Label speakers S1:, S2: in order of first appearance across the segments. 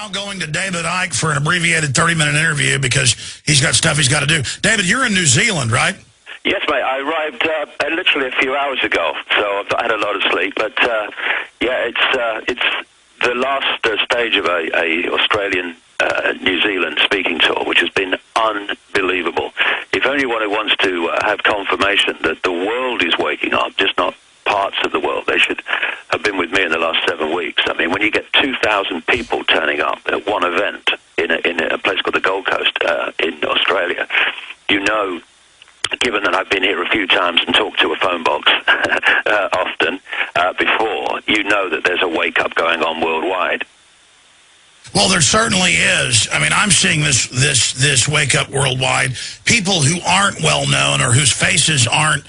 S1: now going to David Icke for an abbreviated 30-minute interview because he's got stuff he's got to do. David, you're in New Zealand, right?
S2: Yes, mate. I arrived literally a few hours ago, so I've not had a lot of sleep. But yeah, it's the last stage of a Australian New Zealand speaking tour, which has been unbelievable. If anyone who wants to have confirmation that the world is waking up, just not parts of the world, they should have been with me in the last 7 weeks. I mean, when you get 2,000 people turning up at one event in a place called the Gold Coast in Australia, you know, given that I've been here a few times and talked to a phone box often before, you know that there's a wake-up going on worldwide.
S1: Well, there certainly is. I mean, I'm seeing this wake up worldwide. People who aren't well known or whose faces aren't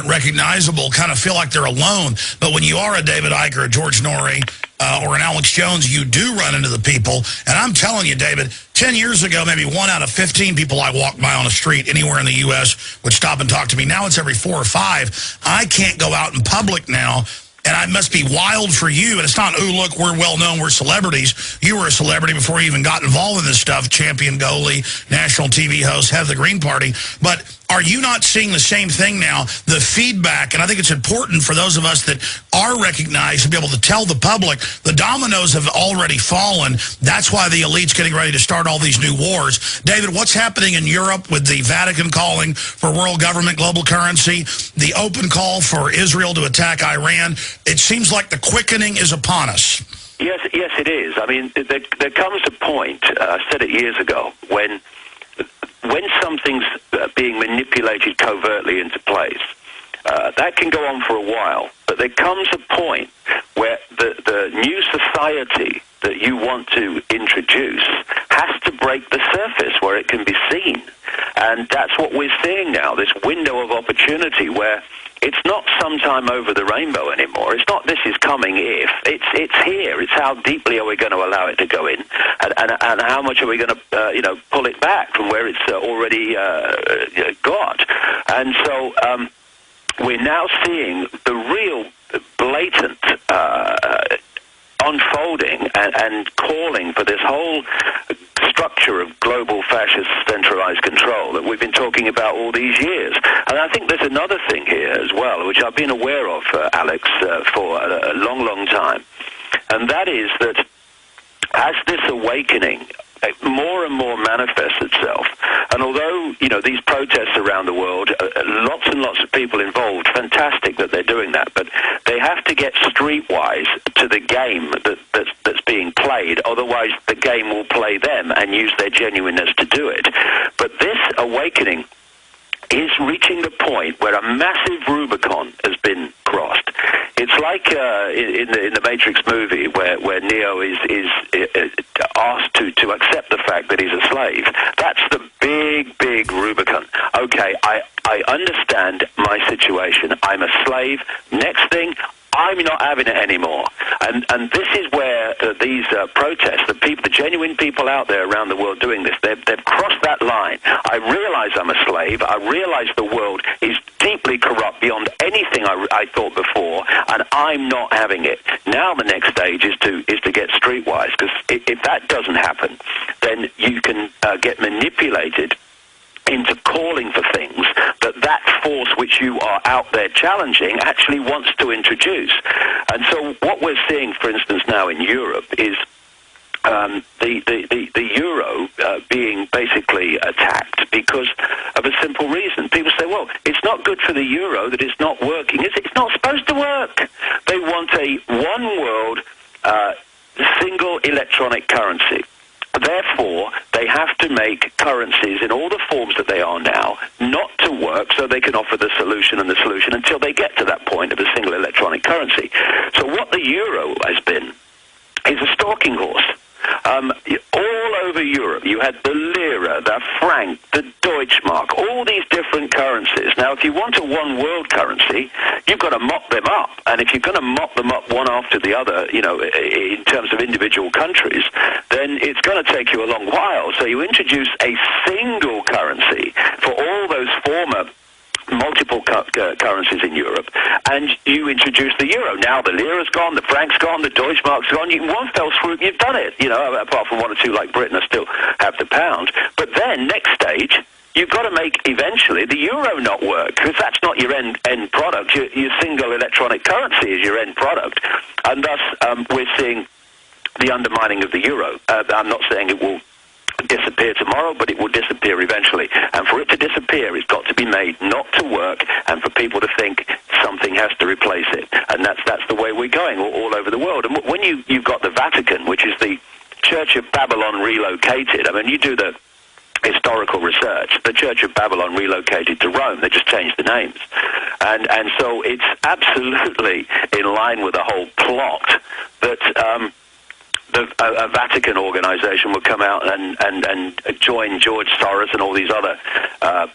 S1: recognizable kind of feel like they're alone. But when you are a David Icke or a George Norrie or an Alex Jones, you do run into the people. And I'm telling you, David, 10 years ago, maybe 1 out of 15 people I walked by on a street anywhere in the U.S. would stop and talk to me. Now it's every 4 or 5. I can't go out in public now. And it must be wild for you. And it's not, oh, look, we're well-known, we're celebrities. You were a celebrity before you even got involved in this stuff, champion goalie, national TV host, head of the Green Party. But are you not seeing the same thing now, the feedback? And I think it's important for those of us that are recognized to be able to tell the public the dominoes have already fallen. That's why the elite's getting ready to start all these new wars. David, what's happening in Europe with the Vatican calling for world government, global currency, the open call for Israel to attack Iran? It seems like the quickening is upon us.
S2: Yes, it is. I mean, there comes a point, I said it years ago, when something's being manipulated covertly into place, that can go on for a while. But there comes a point where the new society that you want to introduce has to break the surface where it can be seen. And that's what we're seeing now, this window of opportunity where it's not sometime over the rainbow anymore. It's not this is coming if. It's here. It's how deeply are we going to allow it to go in, and how much are we going to pull it back from where it's already got. And so we're now seeing the real blatant unfolding and calling for this whole structure of global fascist centralized control that we've been talking about all these years. And I think there's another thing here as well, which I've been aware of, Alex, for a long, long time. And that is that as this awakening more and more manifests itself, and although, you know, these protests around the world, lots and lots of people involved, fantastic that they're doing that, but they have to get streetwise to the game that's being played, otherwise the game will play them and use their genuineness to do it. But this awakening is reaching the point where a massive Rubicon has been crossed. It's like in the Matrix movie where Neo is asked to accept the fact that he's a slave. That's the big Rubicon. Okay, I understand my situation. I'm a slave. Next thing, I'm not having it anymore. And this is where these protests, the genuine people out there around the world doing this, they've crossed that line. I realize I'm a slave. I realize the world is deeply corrupt beyond anything I thought before, and I'm not having it. Now the next stage is to get streetwise, because if that doesn't happen, then you can get manipulated into calling for things that force which you are out there challenging actually wants to introduce. And so what we're seeing, for instance, now in Europe is the euro being basically attacked because of a simple reason. People say, well, it's not good for the euro that it's not working. It's not supposed to work. They want a one world single electronic currency. Therefore, they have to make currencies in all the forms that they are now not to work so they can offer the solution until they get to that point of a single electronic currency. So what the euro has been is a stalking horse. All over Europe, you had the lira, the franc, the Deutschmark, all these different currencies. Now, if you want a one-world currency, you've got to mop them up. And if you're going to mop them up one after the other, you know, in terms of individual countries, then it's going to take you a long while. So you introduce a single currency for all those former multiple currencies in Europe, and you introduce the euro. Now the lira's gone, the franc's gone, the Deutschmark's gone. In one fell swoop, you've done it. You know, apart from one or two like Britain, I still have the pound. But then, next stage, you've got to make eventually the euro not work, because that's not your end product. Your single electronic currency is your end product, and thus we're seeing the undermining of the euro. I'm not saying it will disappear tomorrow, but it will disappear eventually. And for it to disappear, it's got to be made not to work, and for people to think something has to replace it. And that's the way we're going all over the world. And when you've got the Vatican, which is the Church of Babylon relocated, I mean, you do the historical research, the Church of Babylon relocated to Rome. They just changed the names. And so it's absolutely in line with the whole plot that a Vatican organization would come out and join George Soros and all these other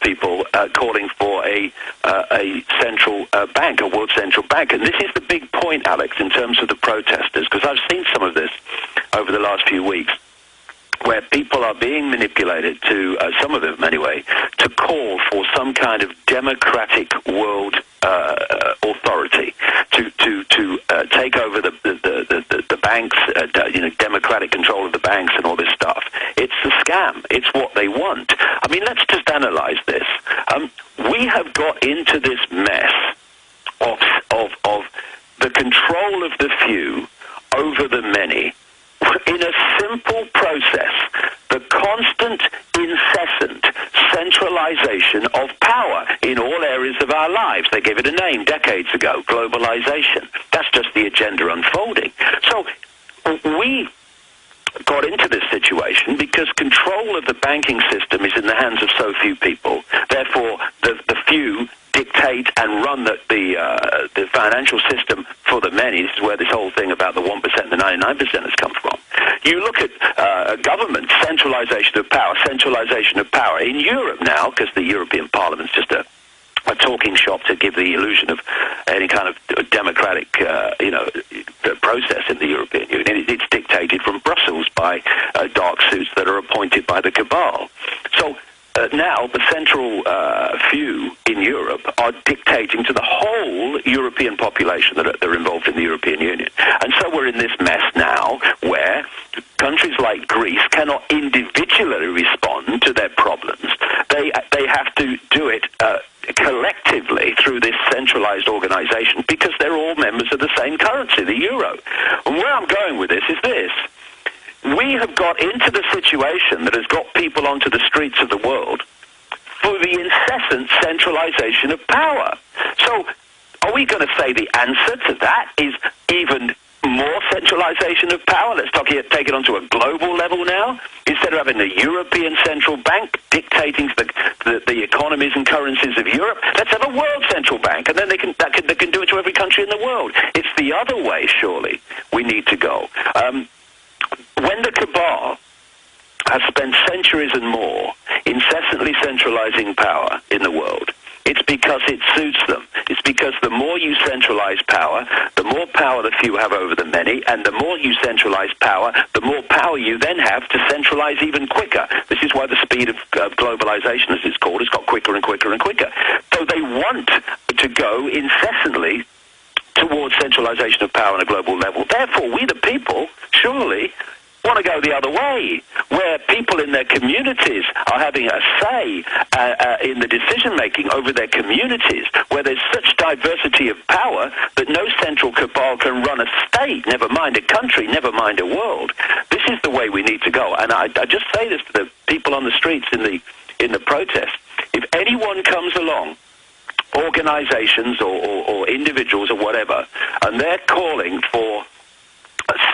S2: people calling for a central bank, a world central bank. And this is the big point, Alex, in terms of the protesters, because I've seen some of this over the last few weeks, where people are being manipulated to, some of them anyway, to call for some kind of democratic world authority to take over the banks, democratic control of the banks and all this stuff. It's a scam. It's what they want. I mean, let's just analyze this. We have got into this mess of the control of the few over the many in a simple process, the constant, incessant centralization of power in all areas of our lives. They gave it a name decades ago, globalization. That's just the agenda unfolding. So we got into this situation because control of the banking system is in the hands of so few people. Therefore, the few dictate and run the financial system for the many. This is where this whole thing about the 1% and the 99% has come from. You look at government, centralization of power. In Europe now, because the European Parliament's just a talking shop to give the illusion of any kind of democratic, process in the European Union. It's dictated from Brussels by dark suits that are appointed by the cabal. So now the central few in Europe are dictating to the whole European population that are involved in the European Union. And so we're in this mess now where countries like Greece cannot individually respond to their problems. They have to do it collectively through this centralized organization because they're all members of the same currency, the euro. And where I'm going with this is this. We have got into the situation that has got people onto the streets of the world for the incessant centralization of power. So are we going to say the answer to that is even more centralization of power? Let's take it onto a global level now. Instead of having the European Central Bank dictating the economies and currencies of Europe, let's have a world central bank, and then they can do it to every country in the world. It's the other way, surely, we need to go. When the cabal has spent centuries and more incessantly centralizing power in the world, it's because it suits them. It's because the more you centralize power, the more power the few have over the many, and the more you centralize power, the more power you then have to centralize even quicker. This is why the speed of globalization, as it's called, has got quicker and quicker and quicker. So they want to go incessantly towards centralization of power on a global level. Therefore, we the people, surely, want to go the other way, where people in their communities are having a say in the decision-making over their communities, where there's such diversity of power that no central cabal can run a state, never mind a country, never mind a world. This is the way we need to go. And I just say this to the people on the streets in the protest. If anyone comes along, organizations or individuals or whatever, and they're calling for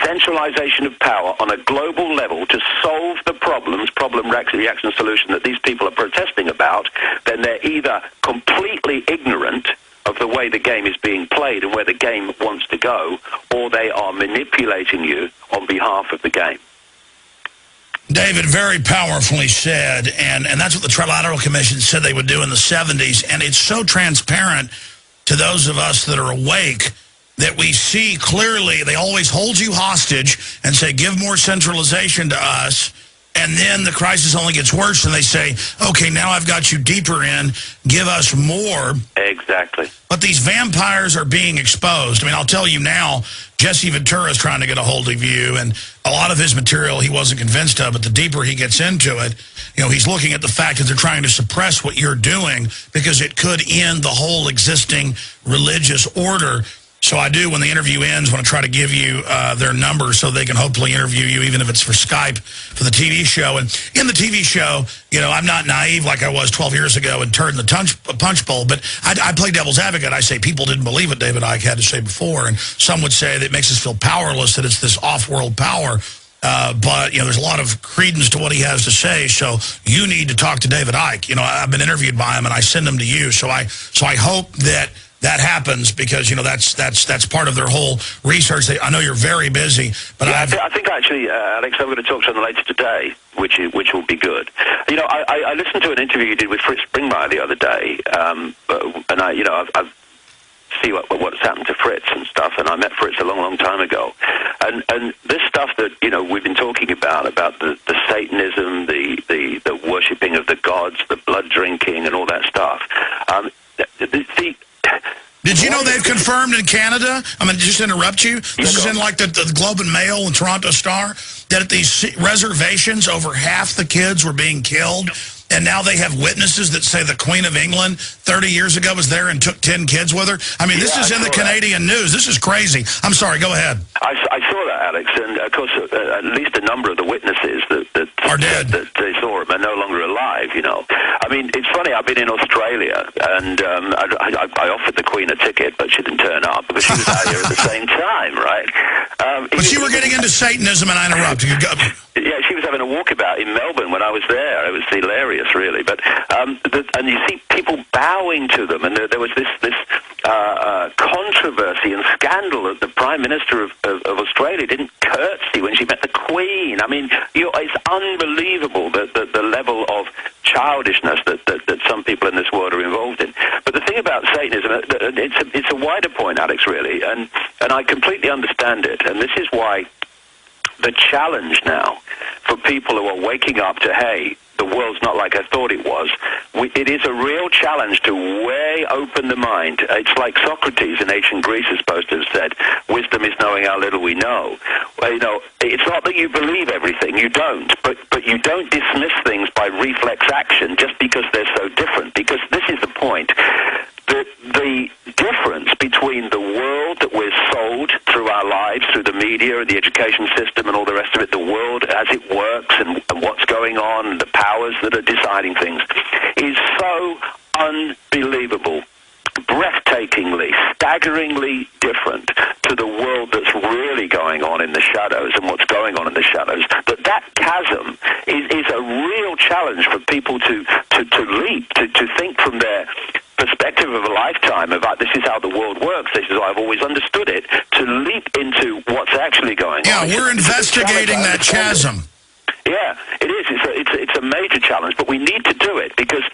S2: centralization of power on a global level to solve the problem reaction solution that these people are protesting about, then they're either completely ignorant of the way the game is being played and where the game wants to go, or they are manipulating you on behalf of the game.
S1: David, very powerfully said, and that's what the Trilateral Commission said they would do in the 70s, and it's so transparent to those of us that are awake that we see clearly. They always hold you hostage and say, give more centralization to us, and then the crisis only gets worse, and they say, okay, now I've got you deeper in, give us more.
S2: Exactly.
S1: But these vampires are being exposed. I mean, I'll tell you now, Jesse Ventura is trying to get a hold of you, and a lot of his material he wasn't convinced of, but the deeper he gets into it, you know, he's looking at the fact that they're trying to suppress what you're doing because it could end the whole existing religious order. So I do, when the interview ends, want to try to give you their number so they can hopefully interview you, even if it's for Skype, for the TV show. And in the TV show, you know, I'm not naive like I was 12 years ago and turned the punch bowl, but I play devil's advocate. I say people didn't believe what David Icke had to say before, and some would say that it makes us feel powerless, that it's this off-world power. But, you know, there's a lot of credence to what he has to say, so you need to talk to David Icke. You know, I've been interviewed by him, and I send him to you. So I hope that happens, because, you know, that's part of their whole research. I know you're very busy, but
S2: yeah, I think actually, Alex, I'm going to talk to them later today, which will be good. You know, I listened to an interview you did with Fritz Springmeier the other day, and I've see what's happened to Fritz and stuff, and I met Fritz a long time ago, and this stuff that, you know, we've been talking about the Satanism, the worshipping of the gods, the blood drinking, and all that stuff.
S1: Did you know they've confirmed in Canada, I'm going to just interrupt you, this is in like the Globe and Mail and Toronto Star, that at these reservations, over half the kids were being killed, and now they have witnesses that say the Queen of England 30 years ago was there and took 10 kids with her? I mean, this is in the Canadian news. This is crazy. I'm sorry, go ahead.
S2: I saw that, Alex, and of course at least a number of the witnesses that
S1: are dead.
S2: That they saw him are no longer alive, you know. I mean, it's funny, I've been in Australia, and I offered the Queen a ticket, but she didn't turn up, because she was out here at the same time, right?
S1: But you were getting into Satanism, and I interrupted you.
S2: Yeah, she was having a walkabout in Melbourne when I was there. It was hilarious, really. But and you see people bowing to them, and there was this controversy and scandal that the Prime Minister of Australia didn't curtsy when she met the Queen. I mean, it's unbelievable the level of childishness that some people in this world are involved in. But the thing about Satanism, it's a wider point, Alex, really, and I completely understand it, and this is why the challenge now for people who are waking up to, hey, the world's not like I thought it was, it is a real challenge to way open the mind. It's like Socrates in ancient Greece is supposed to have said, wisdom is knowing how little we know. Well, you know, it's not that you believe everything, you don't, but you don't dismiss things by reflex action just because they're so different, because this is the point. The difference between the world that we're sold through our lives, through the media and the education system and all the rest of it, the world as it works and what's going on, the powers that are deciding things, is so unbelievable, breathtakingly, staggeringly different to the world that's really going on in the shadows and what's going on in the shadows, that chasm is a real challenge for people to leap, to think from their perspective of a lifetime about this is how the world works, this is how I've always understood it, to leap into what's actually going on.
S1: Yeah, we're investigating that chasm.
S2: Yeah, it is. It's a major challenge, but we need to do it because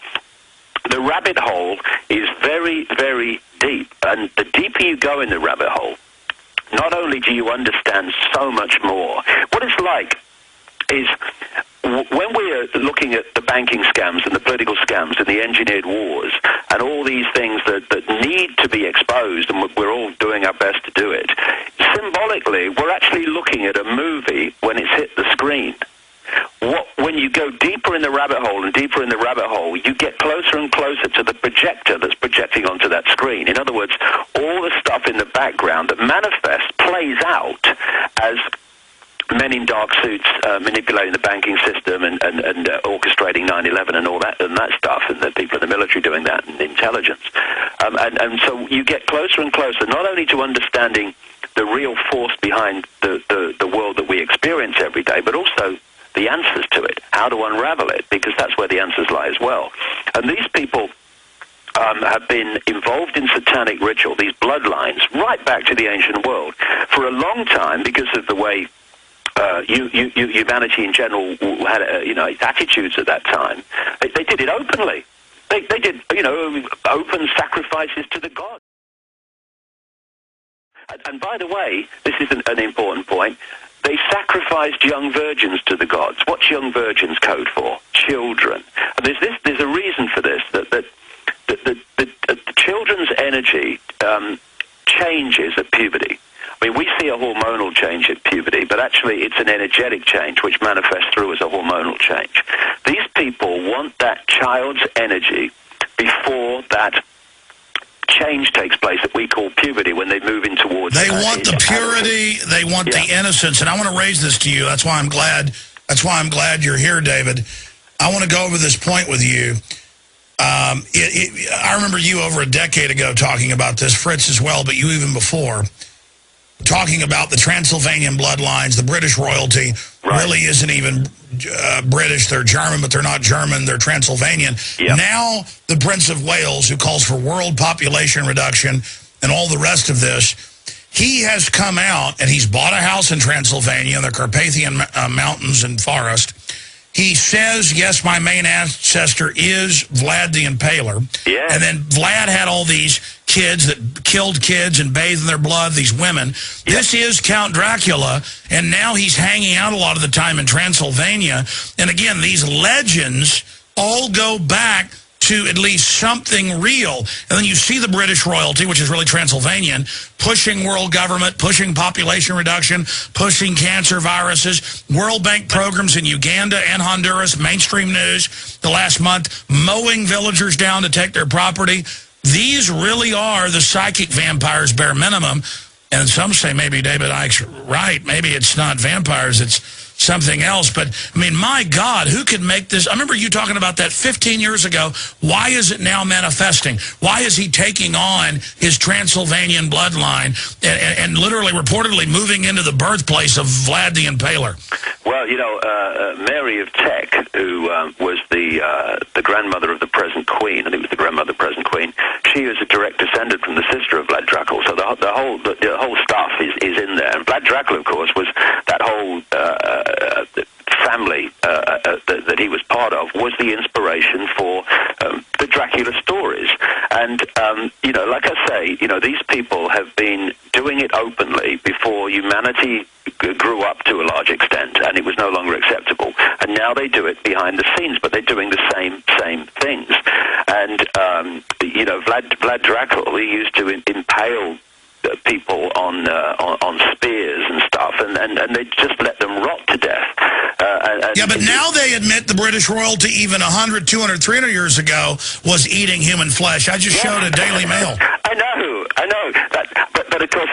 S2: the rabbit hole is very, very deep, and the deeper you go in the rabbit hole, not only do you understand so much more, what it's like is when we're looking at the banking scams and the political scams and the engineered wars and all these things that need to be exposed, and we're all doing our best to do it, symbolically, we're actually looking at a movie when it's hit the screen. When you go deeper in the rabbit hole and deeper in the rabbit hole, you get closer and closer to the projector that's projecting onto that screen. In other words, all the stuff in the background that manifests plays out as men in dark suits manipulating the banking system and orchestrating 9/11 and all that stuff, and the people in the military doing that, and intelligence. And so you get closer and closer, not only to understanding the real force behind the world that we experience every day, but also the answers to it, how to unravel it, because that's where the answers lie as well. And these people have been involved in satanic ritual, these bloodlines, right back to the ancient world for a long time, because of the way humanity in general had, its attitudes at that time. They did it openly. They did, open sacrifices to the gods. And by the way, this is an important point. they sacrificed young virgins to the gods. What's young virgins code for? Children. And there's a reason for this, that the children's energy changes at puberty. I mean, we see a hormonal change at puberty, but actually it's an energetic change which manifests through as a hormonal change. These people want that child's energy before that change takes place that we call puberty, when they move in towards...
S1: They want the purity, they want the innocence, and I want to raise this to you. That's why I'm glad you're here, David. I want to go over this point with you. I remember you over a decade ago talking about this, Fritz as well, but you even before, talking about the Transylvanian bloodlines. The British royalty really isn't even British. They're German, but they're not German. They're Transylvanian. Yep. Now, the Prince of Wales, who calls for world population reduction and all the rest of this, he has come out and he's bought a house in Transylvania in the Carpathian Mountains and Forest. He says, yes, my main ancestor is Vlad the Impaler. Yeah. And then Vlad had all these kids that killed kids and bathed in their blood, these women. Yep. This is Count Dracula, and now he's hanging out a lot of the time in Transylvania. And again, these legends all go back to at least something real. And then you see the British royalty, which is really Transylvanian, pushing world government, pushing population reduction, pushing cancer viruses, World Bank programs in Uganda and Honduras, mainstream news the last month, mowing villagers down to take their property. These really are the psychic vampires, bare minimum. And some say maybe David Icke's right. Maybe it's not vampires, it's something else. But, I mean, my God, who could make this? I remember you talking about that 15 years ago. Why is it now manifesting? Why is he taking on his Transylvanian bloodline and literally, reportedly, moving into the birthplace of Vlad the Impaler?
S2: Well, you know, Mary of Teck, who was the grandmother of the present queen, I think it was the grandmother of the present queen, she is a direct descendant from the sister of Vlad Dracula. So the whole stuff is in there. And Vlad Dracula, of course, was that whole family that he was part of, was the inspiration for the Dracula stories. And, you know, like I say, you know, these people have been doing it openly before humanity grew up to a large extent, and it was no longer acceptable. And now they do it behind the scenes, but they're doing the same things. And, you know, Vlad Dracula, he used to impale people on spears and stuff, and they just let them rot to death.
S1: Yeah, but now they admit the British royalty, even 100, 200, 300 years ago, was eating human flesh. I just showed a Daily Mail.
S2: I know. But of course,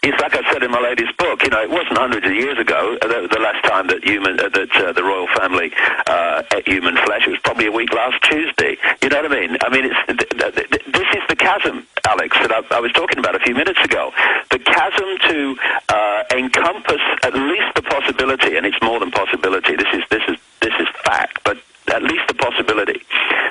S2: it's like I said in my latest book, you know, it wasn't hundreds of years ago, the last time that the royal family ate human flesh. It was probably a week last Tuesday. You know what I mean? I mean, this is the chasm, Alex, that I was talking about a few minutes ago. The chasm to encompass at least the possibility, and it's more than possibility. This is fact, but at least the possibility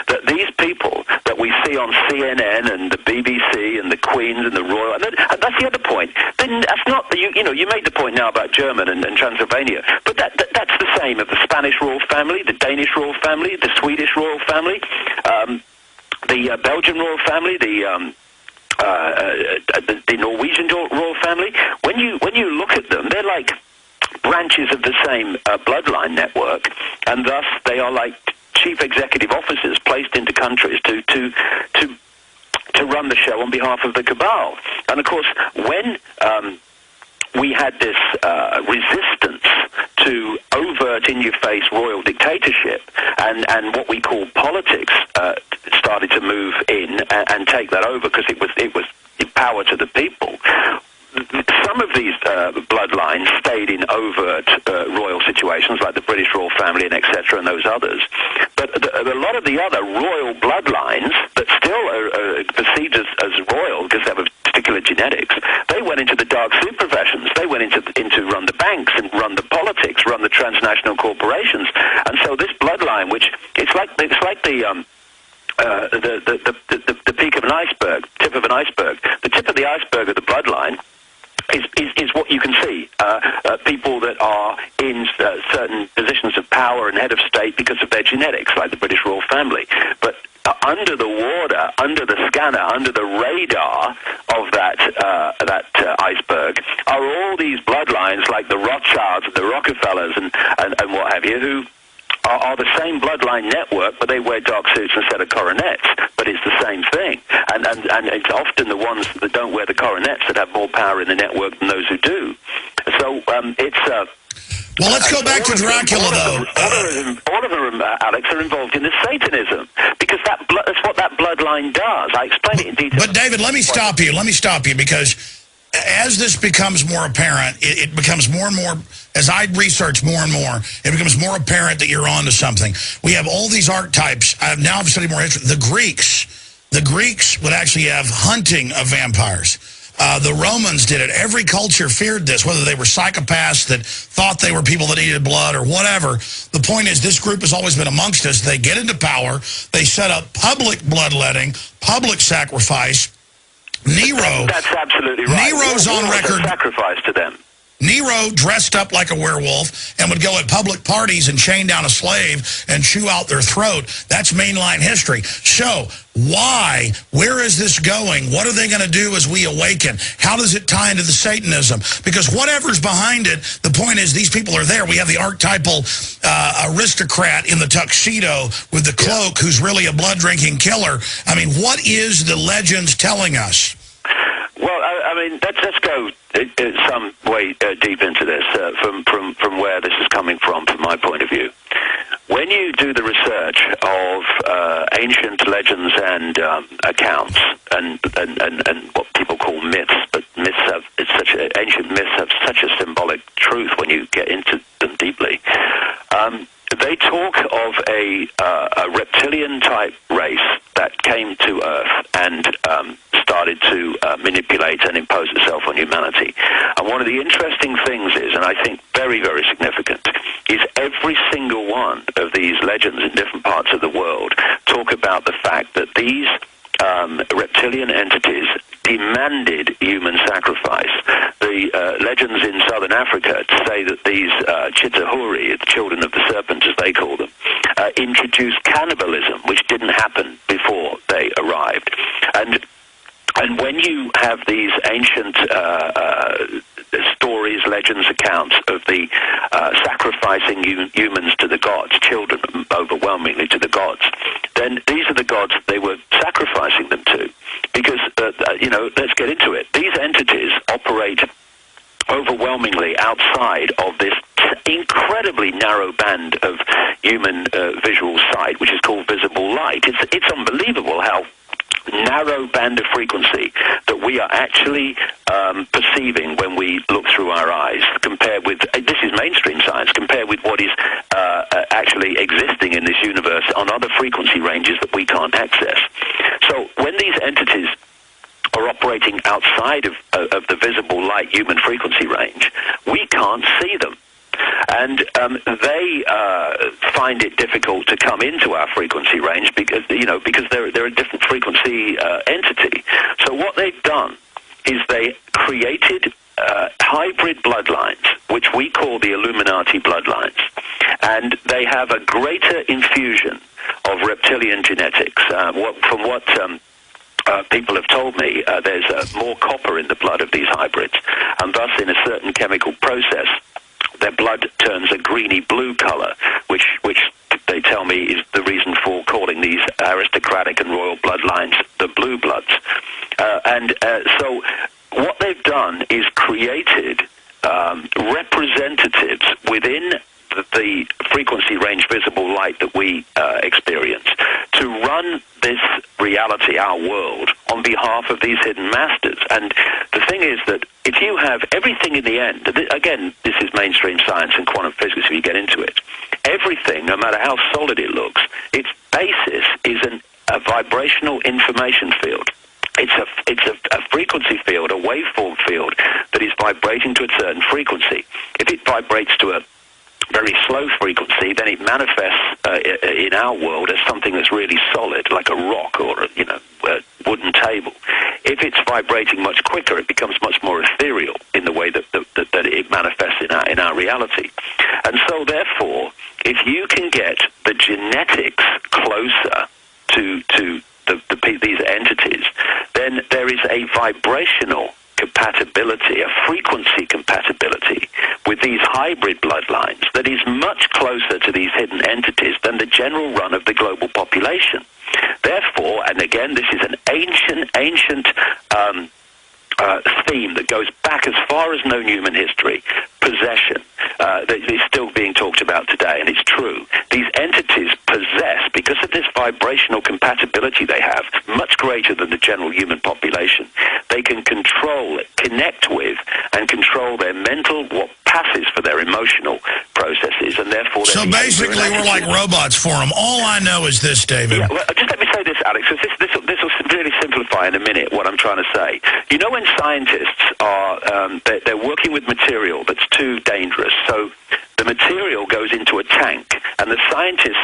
S2: that these people that we see on CNN and the BBC and the Queens and the Royal, and that's the other point. Then that's not you know, you made the point now about German and Transylvania, but that's the same of the Spanish royal family, the Danish royal family, the Swedish royal family, the Belgian royal family, the Norwegian royal family. When you look at them, they're like branches of the same bloodline network, and thus they are like chief executive officers placed into countries to run the show on behalf of the cabal. And of course, when we had this resistance to overt, in-your-face royal dictatorship, and what we call politics started to move in and take that over, because it was power to the people. Some of these bloodlines stayed in overt royal situations, like the British royal family and etc. and those others. But a lot of the other royal bloodlines that still are perceived as royal because they have particular genetics, they went into the dark super professions. They went into run the banks and run the politics, run the transnational corporations. And so this bloodline, which it's like the peak of an iceberg, tip of an iceberg. The tip of the iceberg of the bloodline is what you can see. People that are in certain positions of power and head of state because of their genetics, like the British royal family. But under the water, under the scanner, under the radar of that iceberg are all these bloodlines like the Rothschilds, the Rockefellers, and what have you, who are the same bloodline network, but they wear dark suits instead of coronets. But it's the same thing. And it's often the ones that don't wear the coronets that have more power in the network than those who do. So it's...
S1: well, let's go back to Dracula, though.
S2: All of them, Alex, are involved in the Satanism, because that's what that bloodline does. I explain it in detail.
S1: But, David, let me stop you, because as this becomes more apparent, it becomes more and more, as I research more and more, it becomes more apparent that you're onto something. We have all these archetypes. I've studied more history. The Greeks would actually have hunting of vampires. The Romans did it. Every culture feared this, whether they were psychopaths that thought they were people that needed blood or whatever. The point is, this group has always been amongst us. They get into power. They set up public bloodletting, public sacrifice. Nero...
S2: That's absolutely right.
S1: Nero's on record...
S2: sacrifice to them.
S1: Nero dressed up like a werewolf and would go at public parties and chain down a slave and chew out their throat. That's mainline history. So, why? Where is this going? What are they going to do as we awaken? How does it tie into the Satanism? Because whatever's behind it, the point is these people are there. We have the archetypal aristocrat in the tuxedo with the cloak who's really a blood-drinking killer. I mean, what is the legends telling us?
S2: Well, I mean, let's go some way deep into this from where this is coming from my point of view. When you do the research of ancient legends and accounts and what people call myths, but ancient myths have such a symbolic truth when you get into them deeply. They talk of a reptilian-type race that came to Earth and started to manipulate and impose itself on humanity. And one of the interesting things is, and I think very, very significant, is every single one of these legends in different parts of the world talk about the fact that these reptilian entities demanded human sacrifice. The legends in southern Africa say that these Chitahuri, the children of the serpent as they call them, introduced cannibalism, which didn't happen before they arrived. And when you have these ancient stories, legends, accounts of the sacrificing humans to the gods, children overwhelmingly to the gods, then these are the gods they were sacrificing them to. Because, let's get into it. These entities operate overwhelmingly outside of this incredibly narrow band of human visual sight, which is called visible light. It's unbelievable how narrow band of frequency that we are actually perceiving when we look through our eyes, compared with, this is mainstream science, compared with what is actually existing in this universe on other frequency ranges that we can't access. So when these entities are operating outside of the visible light human frequency range, we can't see them. And they find it difficult to come into our frequency range because they're a different frequency entity. So what they've done is they created hybrid bloodlines, which we call the Illuminati bloodlines. And they have a greater infusion of reptilian genetics. People have told me there's more copper in the blood of these hybrids, and thus in a certain chemical process, their blood turns a greeny-blue color, which they tell me is the reason for calling these aristocratic and royal bloodlines the blue bloods. So what they've done is created representatives within the frequency range visible light that we experience to run this reality, our world, on behalf of these hidden masters. And the thing is that if you have everything in the end, again, this is mainstream science and quantum physics if you get into it, everything, no matter how solid it looks, its basis is a vibrational information field. It's a frequency field, a waveform field that is vibrating to a certain frequency. If it vibrates to a very slow frequency, then it manifests in our world as something that's really solid, like a rock or a wooden table. If it's vibrating much quicker, it becomes much more ethereal in the way that it manifests in our reality. And so, therefore, if you can get the genetics closer to these entities, then there is a vibrational capacity compatibility, a frequency compatibility with these hybrid bloodlines that is much closer to these hidden entities than the general run of the global population. Therefore, and again, this is an ancient theme that goes back as far as known human history, possession, that is still being talked about today, and it's true. These entities possess, because of this vibrational compatibility they have, much greater than the general human population. They can control, connect with, and control their mental, what passes for their emotional processes, and therefore...
S1: So basically we're like robots for them. All I know is this, David.
S2: Yeah, well, just let me say this, Alex, because this will really simplify in a minute what I'm trying to say. You know, when scientists are they're working with material that's too dangerous, so the material goes into a tank, and the scientists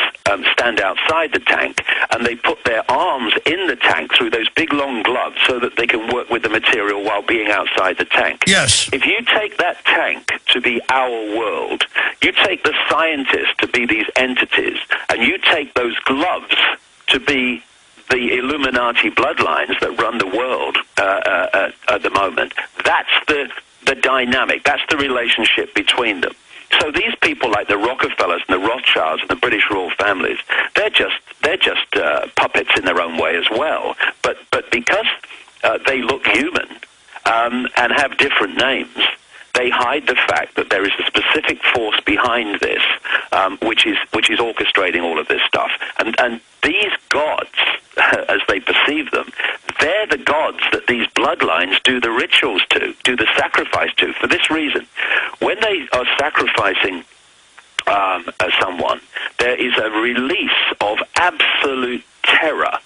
S2: stand outside the tank, and they put their arms in the tank through those big long gloves so that they can work with the material while being outside the tank.
S1: Yes.
S2: If you take that tank to be our world, you take the scientists to be these entities, and you take those gloves to be the Illuminati bloodlines that run the world at the moment. That's the dynamic. That's the relationship between them. So these people like the Rockefellers and the Rothschilds and the British royal families, they're just puppets in their own way as well. But because they look human and have different names, they hide the fact that there is a specific force behind this, which is orchestrating all of this stuff. And these gods, as they perceive them, they're the gods that these bloodlines do the rituals to, do the sacrifice to. For this reason, when they are sacrificing someone, there is a release of absolute terror,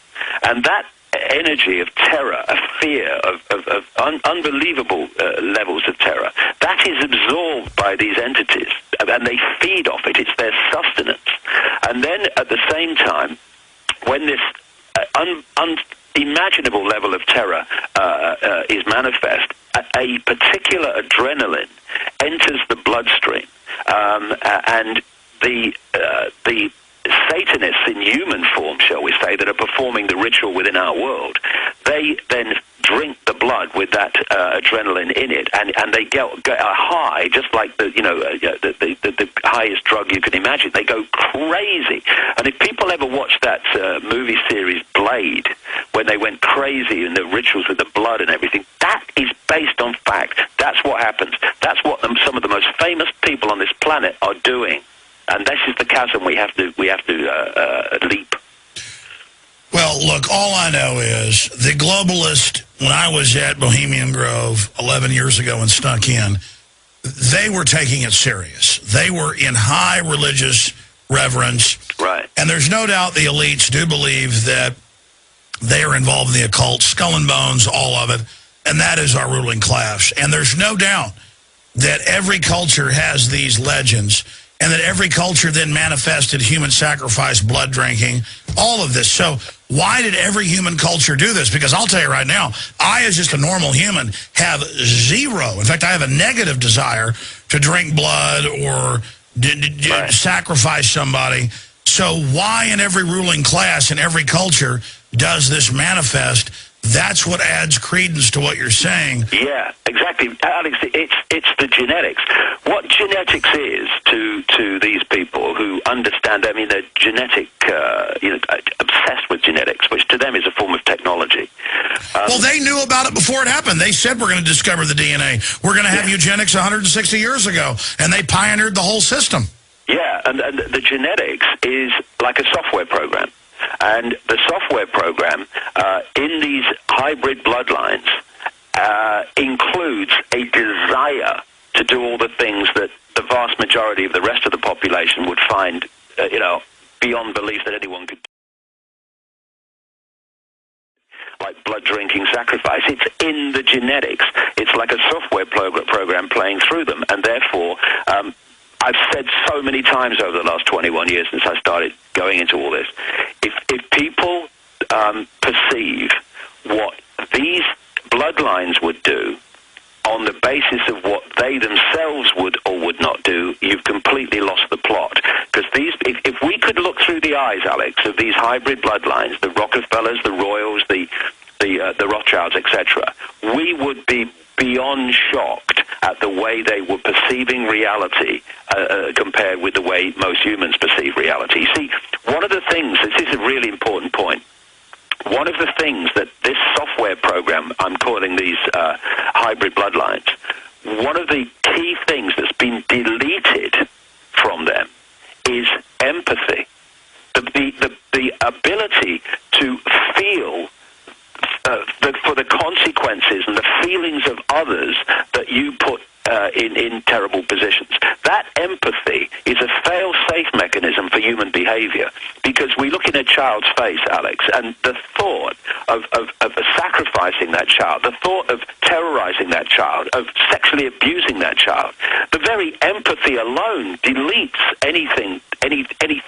S2: and that energy of terror, of fear, of unbelievable levels of terror, that is absorbed by these entities, and they feed off it. It's their sustenance. And then at the same time, when this unimaginable level of terror is manifest, a particular adrenaline enters the bloodstream, and the Satanists in human form, shall we say, that are performing the ritual within our world, they then drink the blood with that adrenaline in it, and they get a high, just like the highest drug you can imagine. They go crazy. And if people ever watch that movie series Blade, when they went crazy in the rituals with the blood and everything, that is based on fact. That's what happens. That's what some of the most famous people on this planet are doing. And this is the chasm we have to leap.
S1: Well, look, all I know is the globalist, when I was at Bohemian Grove 11 years ago and snuck in, they were taking it serious. They were in high religious reverence.
S2: Right.
S1: And there's no doubt the elites do believe that they are involved in the occult, skull and bones, all of it, and that is our ruling class. And there's no doubt that every culture has these legends, and that every culture then manifested human sacrifice, blood drinking, all of this. So why did every human culture do this? Because I'll tell you right now, I, as just a normal human, have zero. In fact, I have a negative desire to drink blood or sacrifice somebody. So why in every ruling class, in every culture, does this manifest? That's what adds credence to what you're saying.
S2: Yeah, exactly. Alex, it's the genetics. What genetics is to these people who understand, I mean, they're genetic, obsessed with genetics, which to them is a form of technology.
S1: Well, they knew about it before it happened. They said we're going to discover the DNA. We're going to have eugenics 160 years ago, and they pioneered the whole system.
S2: Yeah, and the genetics is like a software program. And the software program in these hybrid bloodlines includes a desire to do all the things that the vast majority of the rest of the population would find, beyond belief that anyone could do. Like blood drinking sacrifice. It's in the genetics. It's like a software program playing through them, and therefore I've said so many times over the last 21 years since I started going into all this, if people perceive what these bloodlines would do on the basis of what they themselves would or would not do, you've completely lost the plot. Because if we could look through the eyes, Alex, of these hybrid bloodlines, the Rockefellers, the Royals, the Rothschilds, etc., we would be beyond perceiving reality compared with the way most humans perceive reality. See, one of the things, this is a really important point, one of the things that this software program, I'm calling these hybrid bloodlines, one of the key things that's been deleted from them is empathy. The ability to feel for the consequences and the feelings of others that you put in terrible positions. That empathy is a fail-safe mechanism for human behavior, because we look in a child's face, Alex, and the thought of sacrificing that child, the thought of terrorizing that child, of sexually abusing that child, the very empathy alone deletes anything.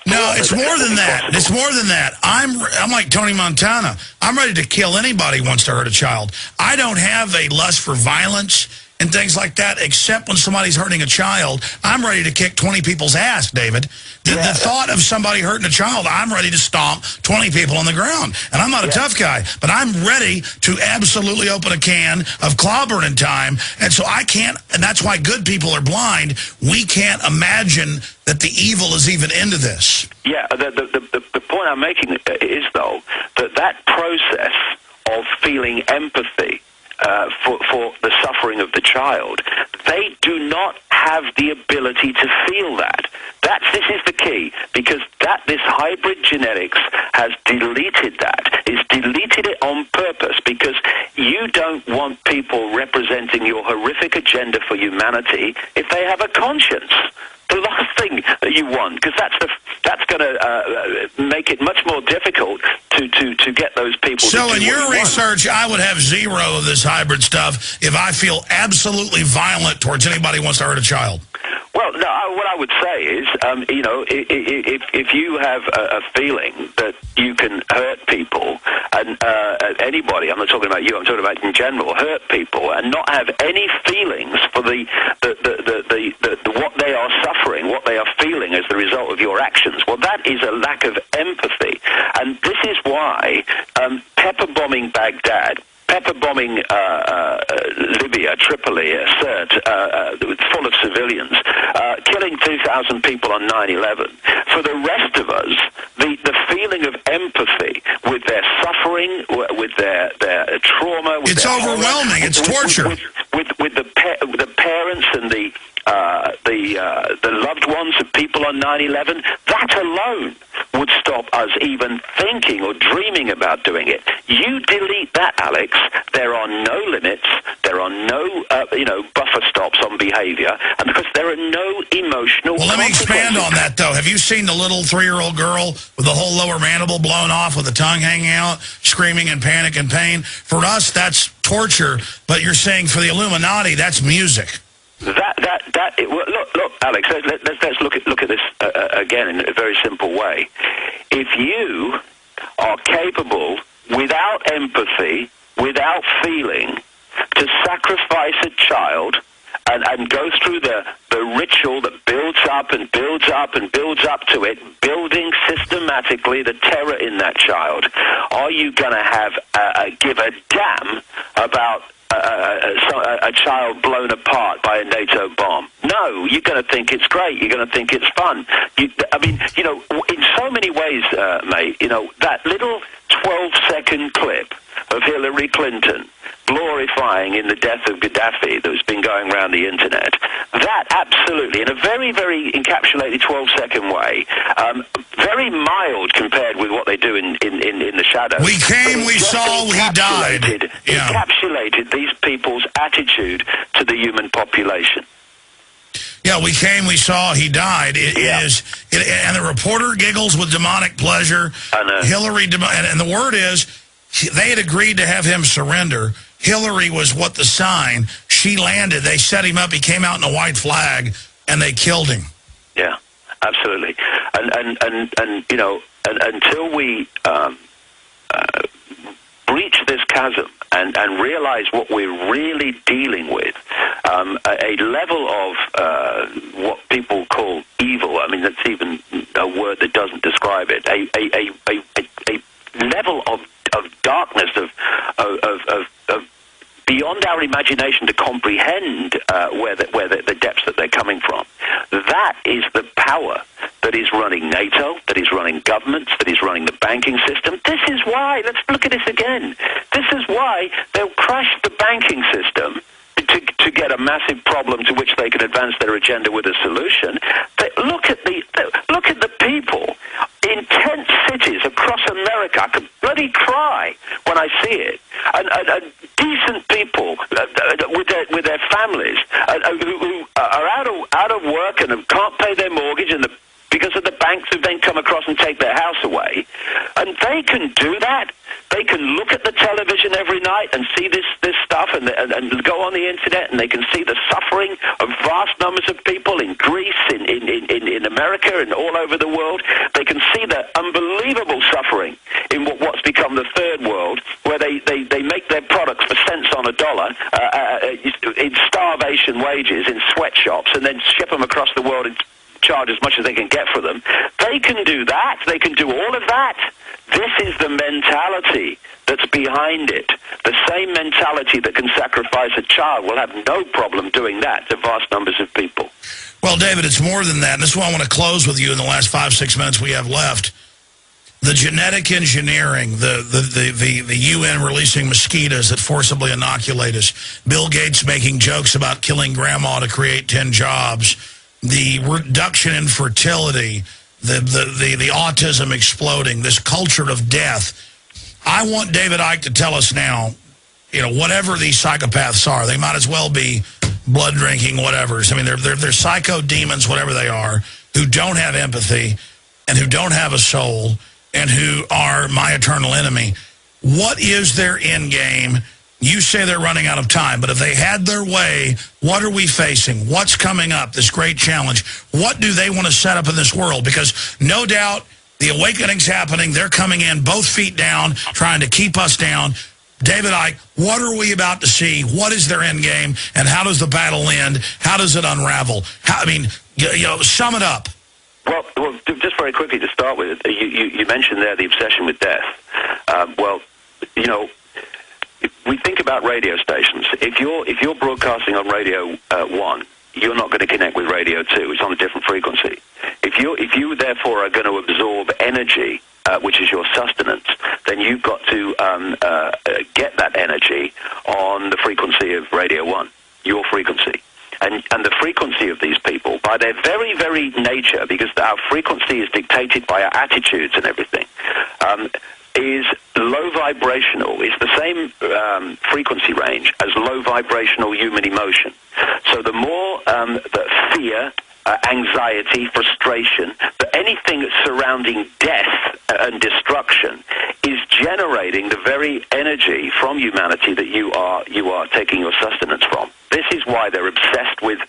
S1: No, it's more than that. It's more than that. I'm like Tony Montana. I'm ready to kill anybody who wants to hurt a child. I don't have a lust for violence and things like that, except when somebody's hurting a child. I'm ready to kick 20 people's ass, David. The thought of somebody hurting a child, I'm ready to stomp 20 people on the ground. And I'm not a tough guy, but I'm ready to absolutely open a can of clobber in time. And so I can't, and that's why good people are blind. We can't imagine that the evil is even into this.
S2: Yeah, the point I'm making is, though, that process of feeling empathy for the suffering of the child, they do not have the ability to feel that. This is the key, because this hybrid genetics has deleted that. It's deleted it on purpose, because you don't want people representing your horrific agenda for humanity if they have a conscience. The last thing that you want, because that's going to make it much more difficult to get those people.
S1: So in your research, I would have zero of this hybrid stuff if I feel absolutely violent towards anybody who wants to hurt a child.
S2: Well, no, what I would say is, if you have a feeling that you can hurt people, and anybody, I'm not talking about you, I'm talking about in general, hurt people, and not have any feelings for the what they are suffering, what they are feeling as the result of your actions, well, that is a lack of empathy. And this is why pepper bombing Baghdad, pepper bombing Libya, Tripoli, Sirte, full of civilians, killing 2,000 people on 9/11. For the rest of us, the feeling of empathy with their suffering, with their trauma, with
S1: it's
S2: their
S1: overwhelming.
S2: Horror,
S1: it's torture.
S2: With the parents and the loved ones of people on 9/11, that alone would stop us even thinking or dreaming about doing it. You delete that, Alex, there are no limits, there are no buffer stops on behavior, and because there are no emotional.
S1: Well, let me expand on that, though. Have you seen the little 3-year-old girl with the whole lower mandible blown off with the tongue hanging out, screaming in panic and pain? For us, that's torture, but you're saying for the Illuminati, that's music. Look,
S2: Alex. Let's look at this again in a very simple way. If you are capable, without empathy, without feeling, to sacrifice a child and go through the ritual that builds up and builds up and builds up to it, building systematically the terror in that child, are you going to give a damn about a child blown apart by a NATO bomb? No, you're going to think it's great. You're going to think it's fun. In so many ways, mate, that little 12-second clip of Hillary Clinton glorifying in the death of Gaddafi that's been going around the internet, that absolutely, in a very, very encapsulated 12-second way, very mild compared with what they do in the shadows.
S1: We came, we saw, we died.
S2: Encapsulated these people's attitude to the human population.
S1: Yeah, we came, we saw, he died. And the reporter giggles with demonic pleasure. Hillary, and the word is, they had agreed to have him surrender. Hillary was what the sign. She landed. They set him up. He came out in a white flag, and they killed him.
S2: Yeah, absolutely. And until we breach this chasm and realize what we're really dealing with, a level of what people call evil. I mean, that's even a word that doesn't describe it. A level of darkness, of beyond our imagination to comprehend where the depths that that is the power that is running NATO, that is running governments, that is running the banking system. This is why, let's look at this again, this is why they'll crash the banking system to get a massive problem to which they can advance their agenda with a solution. Look at the people in tent cities across America. I could bloody cry when I see it. And decent people with their families who are out of work and can't pay their mortgage because of the banks who then come across and take their house away. And they can do that. They can look at the television every night and see this stuff and go on the internet, and they can see the suffering of vast numbers of people in Greece, in America, and all over the world. They can see the unbelievable suffering in what's become the third world, where they make their products for cents on a dollar in starvation wages in sweatshops, and then ship them across the world and charge as much as they can get for them. They can do that. They can do all of that. This is the mentality that's behind it. The same mentality that can sacrifice a child will have no problem doing that to vast numbers of people.
S1: Well, David, it's more than that. And this is why I want to close with you in the last 5-6 minutes we have left. The genetic engineering, the UN releasing mosquitoes that forcibly inoculate us, Bill Gates making jokes about killing grandma to create 10 jobs, the reduction in fertility, the autism exploding, this culture of death. I want David Icke to tell us now, whatever these psychopaths are, they might as well be blood-drinking whatevers. I mean, they're psycho demons, whatever they are, who don't have empathy and who don't have a soul and who are my eternal enemy. What is their end game? You say they're running out of time, but if they had their way, what are we facing? What's coming up, this great challenge? What do they want to set up in this world? Because no doubt the awakening's happening. They're coming in, both feet down, trying to keep us down. David Icke, what are we about to see? What is their end game? And how does the battle end? How does it unravel? Sum it up.
S2: Well, just very quickly to start with, you mentioned there the obsession with death. We think about radio stations. If you're broadcasting on Radio 1, you're not going to connect with Radio 2. It's on a different frequency. If you therefore are going to absorb energy, which is your sustenance, then you've got to get that energy on the frequency of Radio 1, your frequency. And the frequency of these people, by their very, very nature, because our frequency is dictated by our attitudes and everything, is low vibrational. It's the same frequency range as low vibrational human emotion. So the more that fear, anxiety, frustration, but anything that's surrounding death and destruction is generating the very energy from humanity that you are taking your sustenance from. This is why they're obsessed with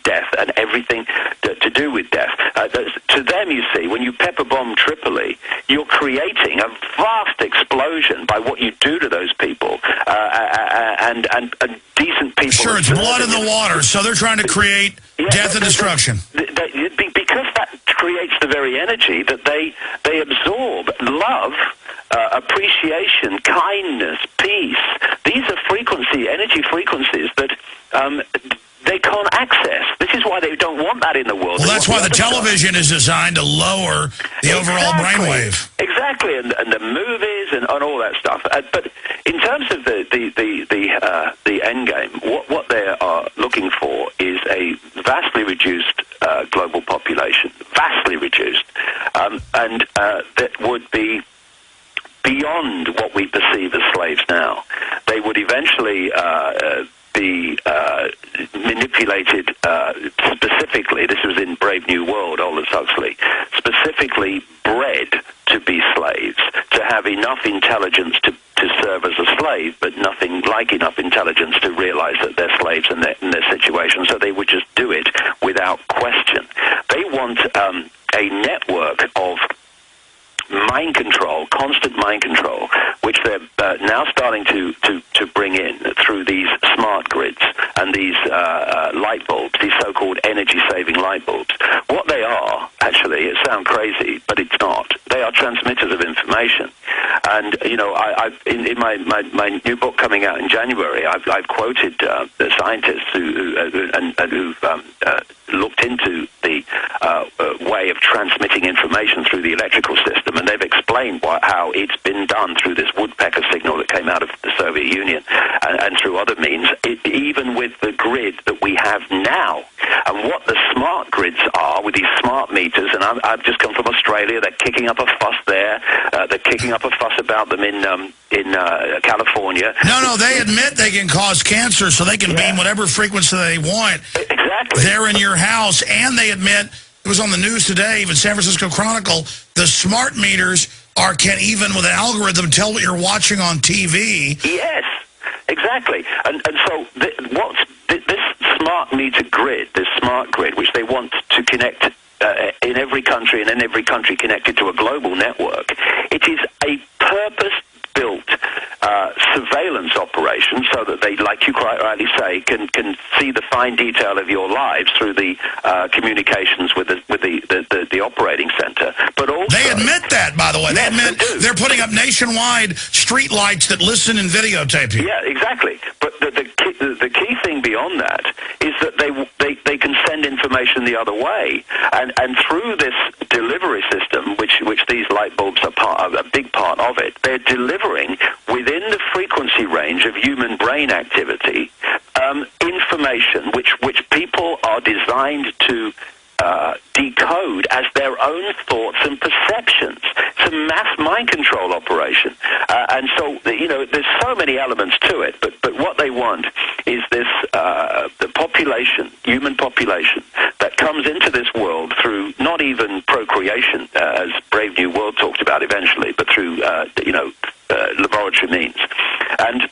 S2: death and everything to do with death. To them, you see, when you pepper bomb Tripoli, you're creating a vast explosion by what you do to those people and decent people.
S1: Sure, it's blood in the water, so they're trying to create death and destruction.
S2: Because that creates the very energy that they absorb. Love, appreciation, kindness, peace. These are energy frequencies that they can't access. This is why they don't want that in the world.
S1: Well, that's why the television is designed to lower the overall brainwave.
S2: Exactly, and the movies and all that stuff. But in terms of the end game, what they are looking for is a vastly reduced global population, vastly reduced, and that would be beyond what we perceive as slaves now. They would eventually be manipulated specifically. This was in Brave New World, Aldous Huxley, specifically bred to be slaves, to have enough intelligence to serve as a slave, but nothing like enough intelligence to realize that they're slaves in their situation. So they would just do it without question. They want a network of mind control, constant mind control, which they're now starting to bring in through these smart grids and these light bulbs, these so-called energy-saving light bulbs. What they are, actually, it sounds crazy, but it's not. They are transmitters of information. And, I've in my new book coming out in January, I've quoted the scientists who've looked into the transmitting information through the electrical system, and they've explained how it's been done through this woodpecker signal that came out of the Soviet Union and through other means, even with the grid that we have now. And what the smart grids are with these smart meters, and I've just come from Australia, they're kicking up a fuss there, they're kicking up a fuss about them in California.
S1: No, they admit they can cause cancer, so they can beam whatever frequency they want.
S2: Exactly.
S1: They're in your house, and they admit, it was on the news today, even San Francisco Chronicle, the smart meters can even with an algorithm tell what you're watching on TV.
S2: Yes, exactly. And so this smart meter grid, this smart grid, which they want to connect in every country, and in every country connected to a global network, it is a purpose-built surveillance operation, so that they, like you quite rightly say, can see the fine detail of your lives through the communications with the operating center. But also,
S1: they admit that, by the way. They admit they're putting up nationwide street lights that listen and videotape you.
S2: Yeah, exactly. But the key thing beyond that is that they can send information the other way, and through this delivery system, which these light bulbs are a big part of it, they're delivering within the frequency range of human brain activity information which people are designed to decode as their own thoughts and perceptions. It's a mass mind control operation. And so, there's so many elements to it, but what they want is this, the population, human population, that comes into this world through not even procreation, as Brave New World talked about eventually, but through, laboratory means. And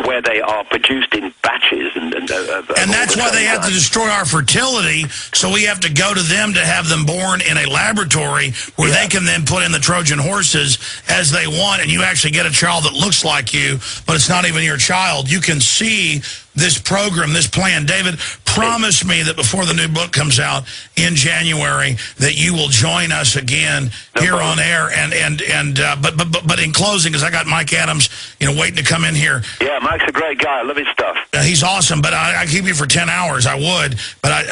S2: where they are produced in batches. And
S1: that's why they have to destroy our fertility, so we have to go to them to have them born in a laboratory where they can then put in the Trojan horses as they want, and you actually get a child that looks like you, but it's not even your child. You can see this program, this plan. David, promise me that before the new book comes out in January that you will join us again here on air. But in closing, because I got Mike Adams, waiting to come in here.
S2: Yeah, Mike's a great guy. I love his stuff.
S1: He's awesome, but I keep you for 10 hours. I would, but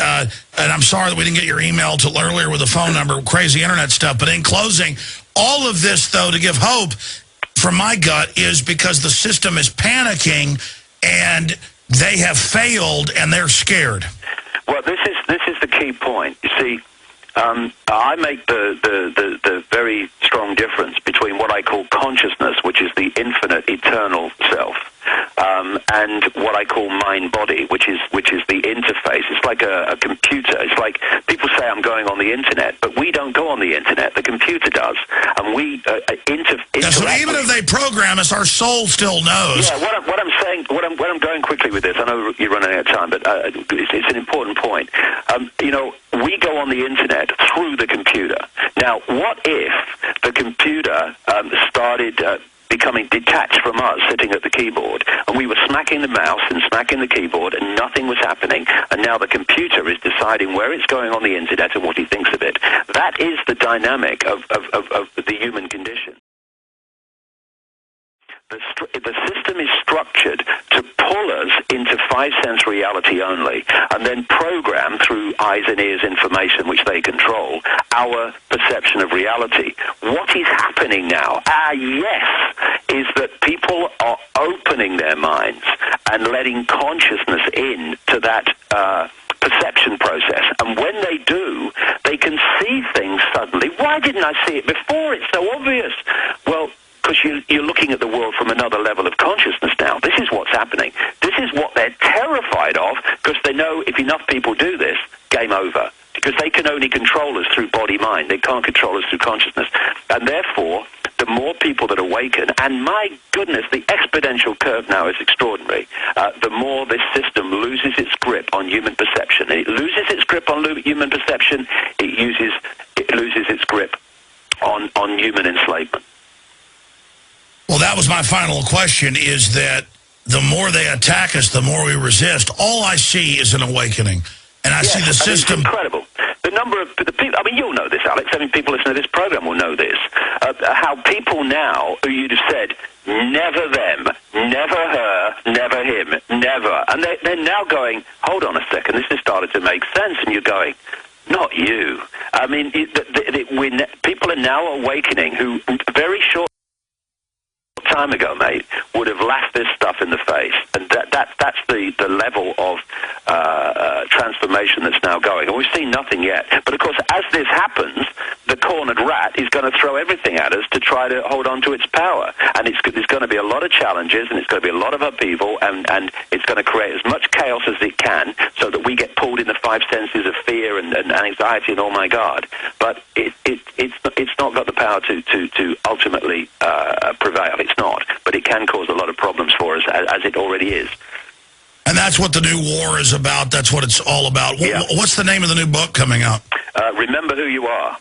S1: and I'm sorry that we didn't get your email till earlier with the phone number, crazy internet stuff. But in closing, all of this, though, to give hope from my gut is because the system is panicking and they have failed and they're scared.
S2: Well, this is the key point. You see, I make the very strong difference between what I call consciousness, which is the infinite, eternal self, and what I call mind-body, which is the interface. It's like a computer. It's like people say I'm going on the internet, but we don't go on the internet. The computer does, and we
S1: so even if they program us, our soul still knows.
S2: Yeah. What I'm saying, what I'm going quickly with this. I know you're running out of time, but it's an important point. We go on the internet through the computer. Now, what if the computer started becoming detached from us sitting at the keyboard, and we were smacking the mouse and smacking the keyboard and nothing was happening, and now the computer is deciding where it's going on the internet and what he thinks of it? That is the dynamic of the human condition. The system is structured to pull us into five-sense reality only, and then program through eyes and ears information, which they control, our perception of reality. What is happening now, is that people are opening their minds and letting consciousness in to that perception process. And when they do, they can see things suddenly. Why didn't I see it before? It's so obvious. Well, because you're looking at the world from another level of consciousness now. This is what's happening. This is what they're terrified of, because they know if enough people do this, game over. Because they can only control us through body-mind. They can't control us through consciousness. And therefore, the more people that awaken, and my goodness, the exponential curve now is extraordinary, the more this system loses its grip on human perception. And it loses its grip on human perception, it loses its grip on human enslavement.
S1: Well, that was my final question, is that the more they attack us, the more we resist. All I see is an awakening. And I see the system...
S2: It's incredible. The number of the people... you'll know this, Alex. People listening to this program will know this. How people now, who you'd have said, never them, never her, never him, never. And they're now going, hold on a second, this has started to make sense. And you're going, Not you. I mean, people are now awakening who very short time ago, mate, would have laughed this stuff in the face. And that's the level of transformation that's now going. And we've seen nothing yet. But, of course, as this happens, the cornered rat is going to throw everything at us to try to hold on to its power. And there's going to be a lot of challenges, and it's going to be a lot of upheaval, and it's going to create as much chaos as it can so that we get pulled in the five senses of fear and anxiety and, oh, my God. But it's not got the power to ultimately prevail. It's not. But it can cause a lot of problems for us, as it already is.
S1: And that's what the new war is about. That's what it's all about.
S2: Yeah.
S1: What's the name of the new book coming out?
S2: Remember Who You Are.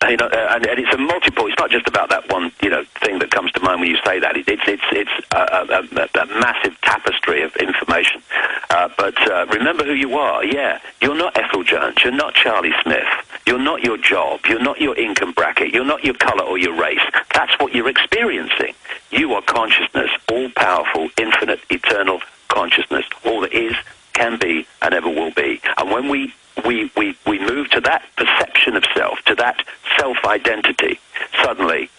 S2: And it's a multiple. It's not just about that one, thing that comes to mind when you say that. It's a massive tapestry of information. But remember who you are. Yeah, you're not Ethel Jones. You're not Charlie Smith. You're not your job. You're not your income bracket. You're not your color or your race. That's what you're experiencing. You are consciousness, all-powerful, infinite, eternal consciousness. All that is, can be, and ever will be. And when we move to that perception of self, to that self-identity, suddenly,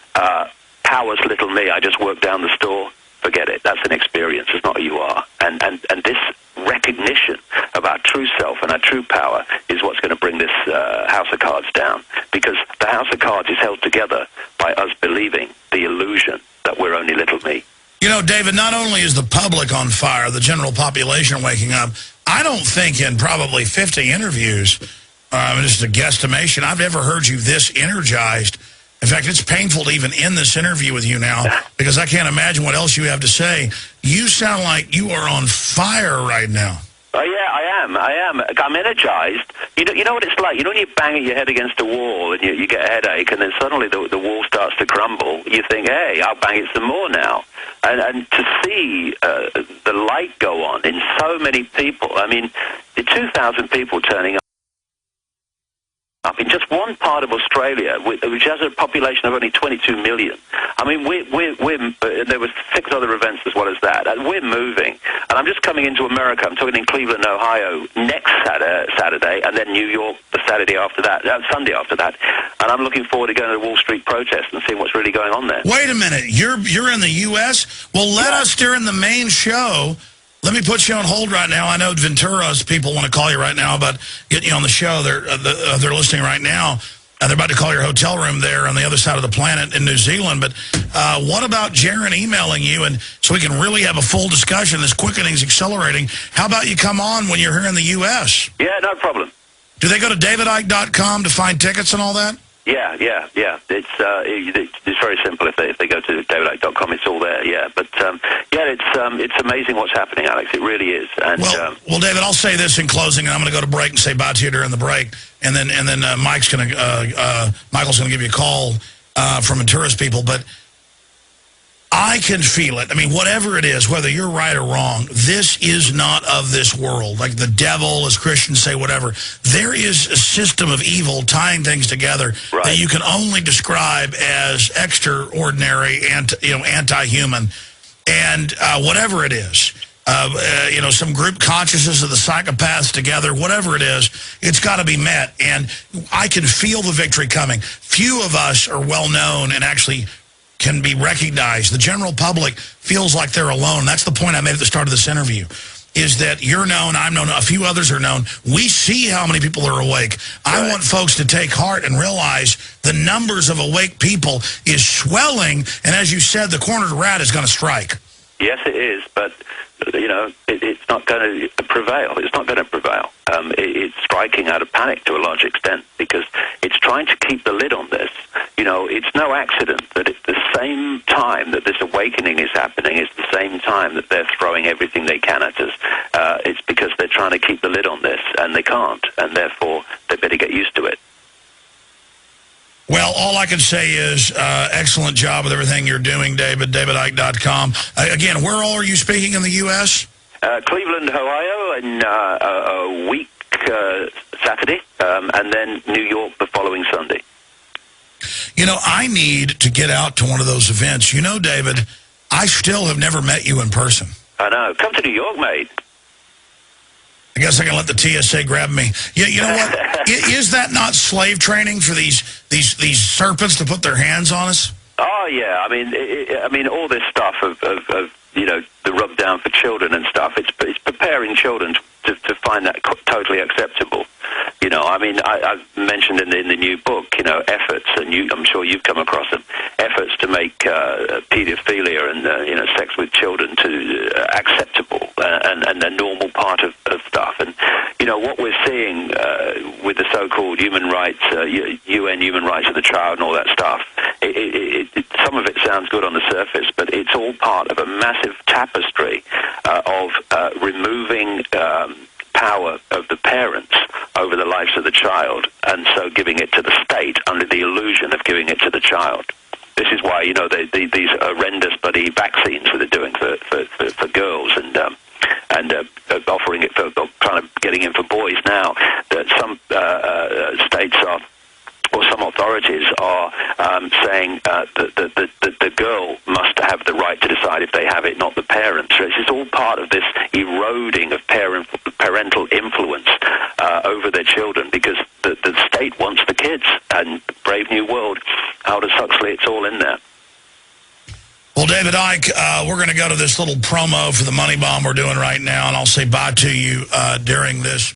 S2: power's little me, I just work down the store, forget it. That's an experience. It's not who you are. And this recognition of our true self and our true power is what's going to bring this house of cards down. Because the house of cards is held together by us believing the illusion that we're only little me.
S1: You know, David, not only is the public on fire, the general population waking up, I don't think in probably 50 interviews, just a guesstimation, I've ever heard you this energized. In fact, it's painful to even end this interview with you now because I can't imagine what else you have to say. You sound like you are on fire right now.
S2: Oh, yeah, I am. I'm energized. You know what it's like? You know when you bang your head against a wall and you get a headache and then suddenly the wall starts to crumble, you think, hey, I'll bang it some more now. And to see the light go on in so many people, I mean, the 2,000 people turning up in just one part of Australia, which has a population of only 22 million. I mean, there were 6 other events as well as that, and we're moving. And I'm just coming into America. I'm talking in Cleveland, Ohio, next Saturday, and then New York the Saturday after that, Sunday after that. And I'm looking forward to going to the Wall Street protest and seeing what's really going on there.
S1: Wait a minute, you're in the U.S.? Well, let us during the main show. Let me put you on hold right now. I know Ventura's people want to call you right now about getting you on the show. They're listening right now. They're about to call your hotel room there on the other side of the planet in New Zealand. But what about Jaron emailing you, and so we can really have a full discussion? This quickening's accelerating. How about you come on when you're here in the U.S.?
S2: Yeah, no problem.
S1: Do they go to davidicke.com to find tickets and all that?
S2: Yeah. It's very simple. If they go to davidicke.com, it's all there. Yeah, but it's amazing what's happening, Alex. It really is. And
S1: well, David, I'll say this in closing, and I'm going to go to break and say bye to you during the break, and then Michael's going to give you a call from Ventura's people, but I can feel it. I mean, whatever it is, whether you're right or wrong, this is not of this world. Like the devil, as Christians say, whatever. There is a system of evil tying things together that you can only describe as extraordinary and anti-human. And whatever it is, some group consciousness of the psychopaths together, whatever it is, it's got to be met. And I can feel the victory coming. Few of us are well known and actually can be recognized. The general public feels like they're alone. That's the point I made at the start of this interview, is that you're known, I'm known, a few others are known. We see how many people are awake. I want folks to take heart and realize the numbers of awake people is swelling, and as you said, the cornered rat is going to strike.
S2: Yes, it is, but it's not going to prevail. It's not going to prevail. It's striking out of panic to a large extent because it's trying to keep the lid on this. It's no accident that at the same time that this awakening is happening, it's the same time that they're throwing everything they can at us. It's because they're trying to keep the lid on this, and they can't, and therefore they better get used to it.
S1: Well, all I can say is excellent job with everything you're doing, David, davidicke.com. Again, where all are you speaking in the U.S.?
S2: Cleveland, Ohio, in a week Saturday, and then New York the following Sunday.
S1: I need to get out to one of those events. David, I still have never met you in person.
S2: I know. Come to New York, mate.
S1: I guess I can let the TSA grab me. You know what? Is that not slave training for these serpents to put their hands on us?
S2: Oh yeah, I mean, all this stuff of the rub down for children and stuff. It's preparing children to find that totally acceptable. I mean, I've mentioned in the new book, efforts, and I'm sure you've come across them, efforts to make pedophilia and sex with children to acceptable and a normal part of stuff. And what we're seeing with the so-called human rights, UN human rights of the child and all that stuff, some of it sounds good on the surface, but it's all part of a massive tapestry of removing power of the parents over the lives of the child, and so giving it to the state under the illusion of giving it to the child. This is why, these horrendous bloody vaccines that they're doing for girls and offering it for, kind of getting in for boys now, that some states are, or some authorities are saying that the girl must have the right to decide if they have it, not the parents. So it's all part of this eroding of parental influence over their children, because the state wants the kids. And Brave New World, Aldous Huxley, it's all in there.
S1: Well, David Icke, we're going to go to this little promo for the money bomb we're doing right now, and I'll say bye to you during this.